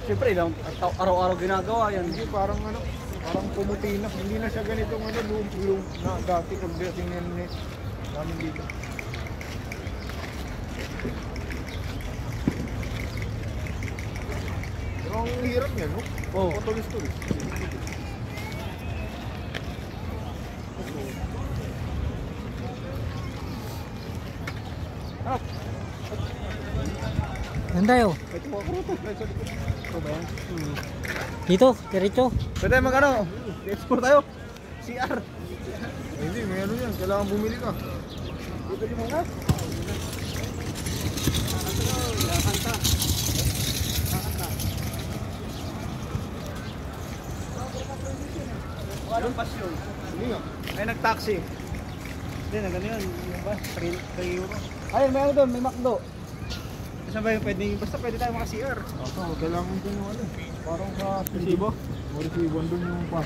Siyempre, araw-araw ginagawa yan. Hindi, parang ano, parang pumuti na. Hindi na siya ganitong ano, lump na dati pagdating namin dito. Pero ang hirap niya, no? Oo. Patulis-tulis. Saan tayo? Ito ako rito. Ito ba yan? Dito, diretso. Pwede tayo mag-ano? Export tayo. CR. Hindi, may ano yan. Kailangan bumili ka. Dito yung mga. Anong pasyon? Hindi nga. May nag-taxi. Hindi, nagano yun. Yung bus, 3 euro. Ayun, may ano doon, may McDo. Saan ba yung pwede? Basta pwede tayo maka-CR. Ako, kailangan ko yung ano. Parang sa... Resibo? Resibo, andun yung pa.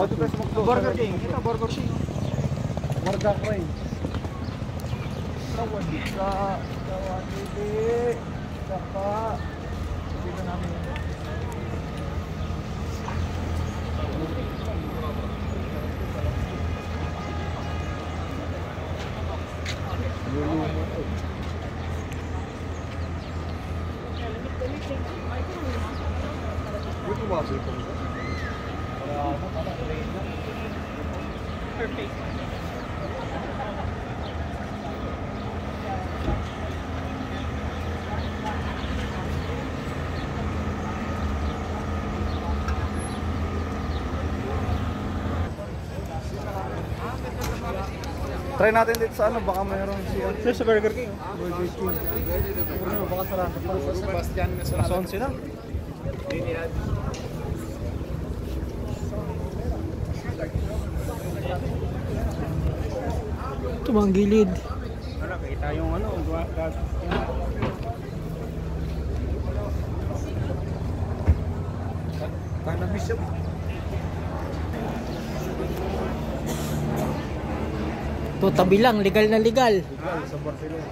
Oo, dito sa McDo. Burger King. Ito, Burger King. Burger King. Tawad ka. Tawad hindi. Saka. Dito namin. Dito ba sa ito? Perfect. Try natin dito sa ano, baka mayroon siya. Sir, sa Burger King. Burger King. Baka sarado pa sa Sebastian. Alas 11 na. Ito ba ang gilid? Wala, kita yung ano, gas. Cannabis siya. Ito, tabi lang. Legal na legal. Sa Barcelona.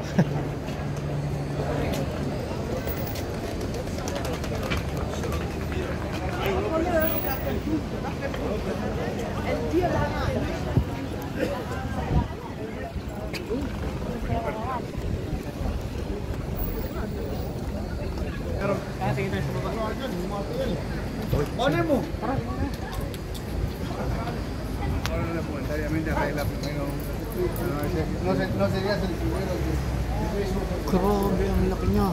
Sige tayo sa baba. Ano mo? Grabe, ang laki niya.